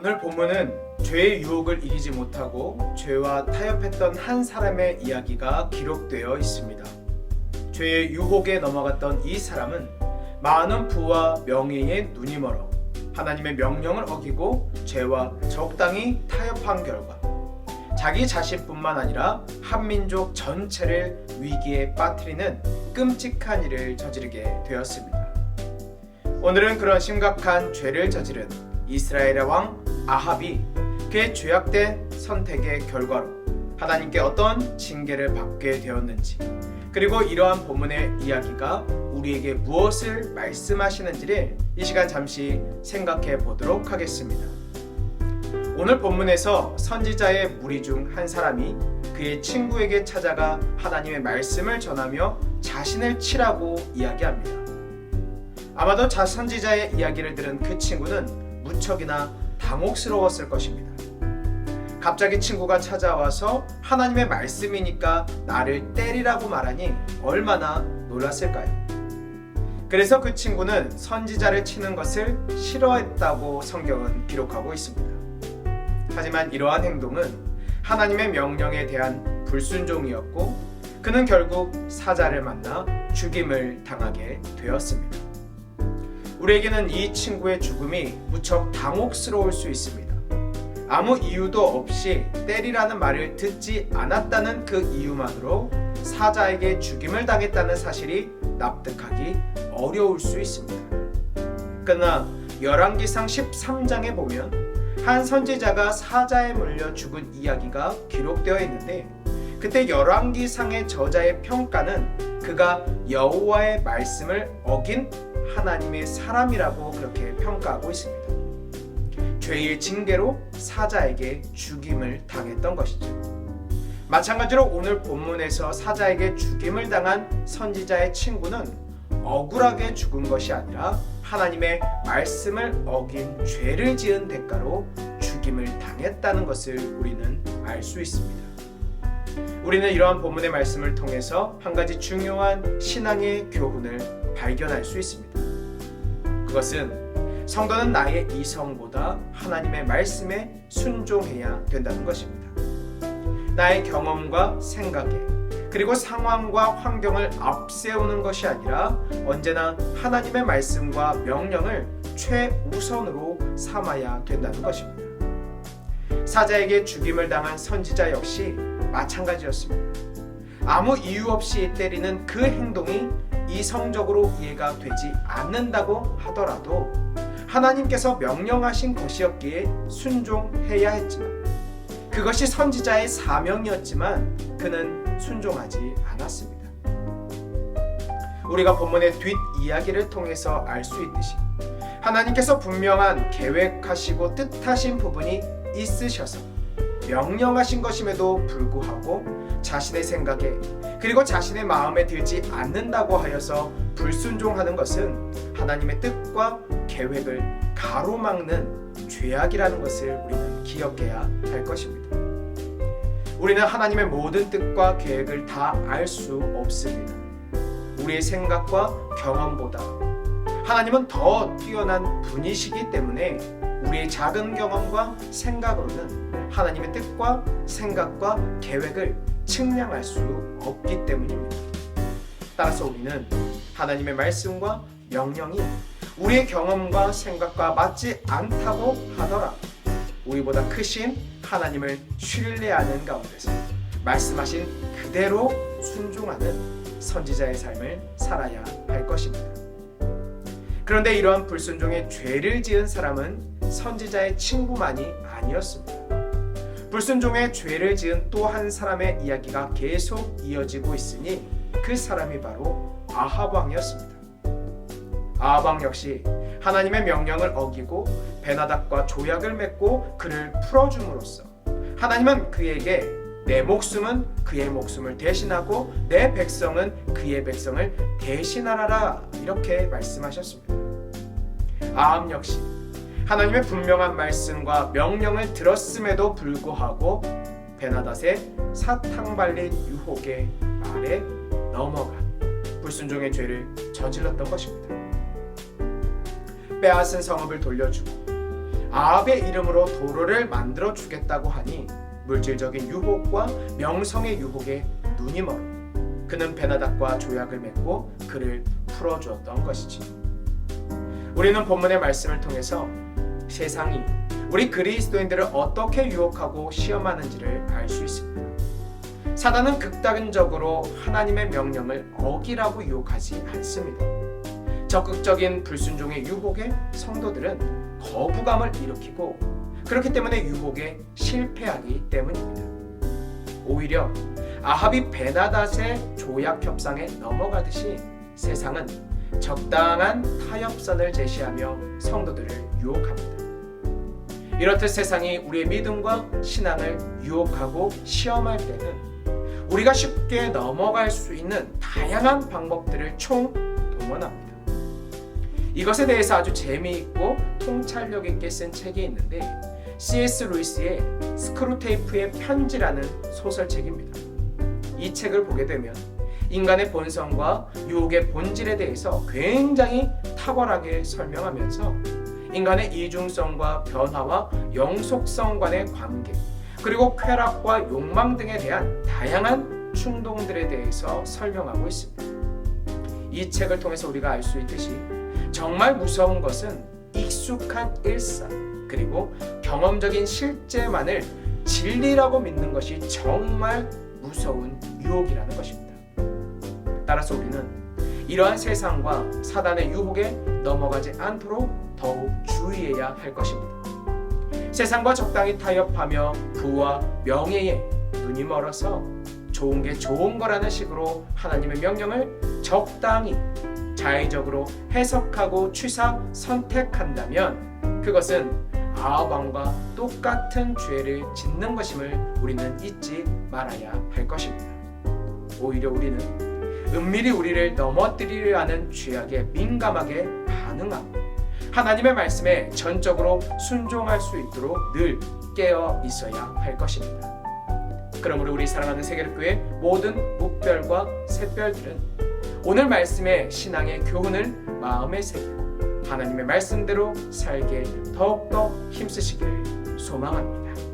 오늘 본문은 죄의 유혹을 이기지 못하고 죄와 타협했던 한 사람의 이야기가 기록되어 있습니다. 죄의 유혹에 넘어갔던 이 사람은 많은 부와 명예에 눈이 멀어 하나님의 명령을 어기고 죄와 적당히 타협한 결과 자기 자신뿐만 아니라 한민족 전체를 위기에 빠뜨리는 끔찍한 일을 저지르게 되었습니다. 오늘은 그런 심각한 죄를 저지른 이스라엘의 왕 아합이 그의 죄악된 선택의 결과로 하나님께 어떤 징계를 받게 되었는지, 그리고 이러한 본문의 이야기가 우리에게 무엇을 말씀하시는지를 이 시간 잠시 생각해 보도록 하겠습니다. 오늘 본문에서 선지자의 무리 중 한 사람이 그의 친구에게 찾아가 하나님의 말씀을 전하며 자신을 치라고 이야기합니다. 아마도 선지자의 이야기를 들은 그 친구는 무척이나 당혹스러웠을 것입니다. 갑자기 친구가 찾아와서 하나님의 말씀이니까 나를 때리라고 말하니 얼마나 놀랐을까요? 그래서 그 친구는 선지자를 치는 것을 싫어했다고 성경은 기록하고 있습니다. 하지만 이러한 행동은 하나님의 명령에 대한 불순종이었고 그는 결국 사자를 만나 죽임을 당하게 되었습니다. 우리에게는 이 친구의 죽음이 무척 당혹스러울 수 있습니다. 아무 이유도 없이 때리라는 말을 듣지 않았다는 그 이유만으로 사자에게 죽임을 당했다는 사실이 납득하기 어려울 수 있습니다. 그러나 열왕기상 13장에 보면 한 선지자가 사자에 물려 죽은 이야기가 기록되어 있는데, 그때 열왕기상의 저자의 평가는 그가 여호와의 말씀을 어긴 하나님의 사람이라고 그렇게 평가하고 있습니다. 죄의 징계로 사자에게 죽임을 당했던 것이죠. 마찬가지로 오늘 본문에서 사자에게 죽임을 당한 선지자의 친구는 억울하게 죽은 것이 아니라 하나님의 말씀을 어긴 죄를 지은 대가로 죽임을 당했다는 것을 우리는 알 수 있습니다. 우리는 이러한 본문의 말씀을 통해서 한 가지 중요한 신앙의 교훈을 발견할 수 있습니다. 그것은 성도는 나의 이성보다 하나님의 말씀에 순종해야 된다는 것입니다. 나의 경험과 생각에, 그리고 상황과 환경을 앞세우는 것이 아니라 언제나 하나님의 말씀과 명령을 최우선으로 삼아야 된다는 것입니다. 사자에게 죽임을 당한 선지자 역시 마찬가지였습니다. 아무 이유 없이 때리는 그 행동이 이성적으로 이해가 되지 않는다고 하더라도 하나님께서 명령하신 것이었기에 순종해야 했지만, 그것이 선지자의 사명이었지만 그는 순종하지 않았습니다. 우리가 본문의 뒷이야기를 통해서 알 수 있듯이 하나님께서 분명한 계획하시고 뜻하신 부분이 있으셔서 명령하신 것임에도 불구하고 자신의 생각에, 그리고 자신의 마음에 들지 않는다고 하여서 불순종하는 것은 하나님의 뜻과 계획을 가로막는 죄악이라는 것을 우리는 기억해야 할 것입니다. 우리는 하나님의 모든 뜻과 계획을 다 알 수 없습니다. 우리의 생각과 경험보다 하나님은 더 뛰어난 분이시기 때문에 우리의 작은 경험과 생각으로는 하나님의 뜻과 생각과 계획을 측량할 수 없기 때문입니다. 따라서 우리는 하나님의 말씀과 명령이 우리의 경험과 생각과 맞지 않다고 하더라도 우리보다 크신 하나님을 신뢰하는 가운데서 말씀하신 그대로 순종하는 선지자의 삶을 살아야 할 것입니다. 그런데 이러한 불순종의 죄를 지은 사람은 선지자의 친구만이 아니었습니다. 불순종의 죄를 지은 또 한 사람의 이야기가 계속 이어지고 있으니 그 사람이 바로 아합 왕이었습니다. 아합 왕 역시 하나님의 명령을 어기고 베나닥과 조약을 맺고 그를 풀어줌으로써 하나님은 그에게 내 목숨은 그의 목숨을 대신하고 내 백성은 그의 백성을 대신하라라 이렇게 말씀하셨습니다. 아합 역시 하나님의 분명한 말씀과 명령을 들었음에도 불구하고 베나닷의 사탕 발린 유혹의 말에 넘어가 불순종의 죄를 저질렀던 것입니다. 빼앗은 성읍을 돌려주고 아합의 이름으로 도로를 만들어 주겠다고 하니 물질적인 유혹과 명성의 유혹에 눈이 멀어 그는 베나닥과 조약을 맺고 그를 풀어주었던 것이지. 우리는 본문의 말씀을 통해서 세상이 우리 그리스도인들을 어떻게 유혹하고 시험하는지를 알 수 있습니다. 사단은 극단적으로 하나님의 명령을 어기라고 유혹하지 않습니다. 적극적인 불순종의 유혹에 성도들은 거부감을 일으키고 그렇기 때문에 유혹에 실패하기 때문입니다. 오히려 아합이 베나닷의 조약 협상에 넘어가듯이 세상은 적당한 타협선을 제시하며 성도들을 유혹합니다. 이렇듯 세상이 우리의 믿음과 신앙을 유혹하고 시험할 때는 우리가 쉽게 넘어갈 수 있는 다양한 방법들을 총동원합니다. 이것에 대해서 아주 재미있고 통찰력 있게 쓴 책이 있는데 C.S. 루이스의 스크루테이프의 편지라는 소설책입니다. 이 책을 보게 되면 인간의 본성과 유혹의 본질에 대해서 굉장히 탁월하게 설명하면서 인간의 이중성과 변화와 영속성 간의 관계, 그리고 쾌락과 욕망 등에 대한 다양한 충동들에 대해서 설명하고 있습니다. 이 책을 통해서 우리가 알 수 있듯이 정말 무서운 것은 익숙한 일상 그리고 경험적인 실제만을 진리라고 믿는 것이 정말 무서운 유혹이라는 것입니다. 따라서 우리는 이러한 세상과 사단의 유혹에 넘어가지 않도록 더욱 주의해야 할 것입니다. 세상과 적당히 타협하며 부와 명예에 눈이 멀어서 좋은 게 좋은 거라는 식으로 하나님의 명령을 적당히 자의적으로 해석하고 취사 선택한다면 그것은 아합 왕과 똑같은 죄를 짓는 것임을 우리는 잊지 말아야 할 것입니다. 오히려 우리는 은밀히 우리를 넘어뜨리려 하는 죄악에 민감하게 반응하고 하나님의 말씀에 전적으로 순종할 수 있도록 늘 깨어 있어야 할 것입니다. 그러므로 우리 사랑하는 세계교회 모든 묵별과 샛별들은 오늘 말씀의 신앙의 교훈을 마음에 새기고 하나님의 말씀대로 살게 더욱더 힘쓰시기를 소망합니다.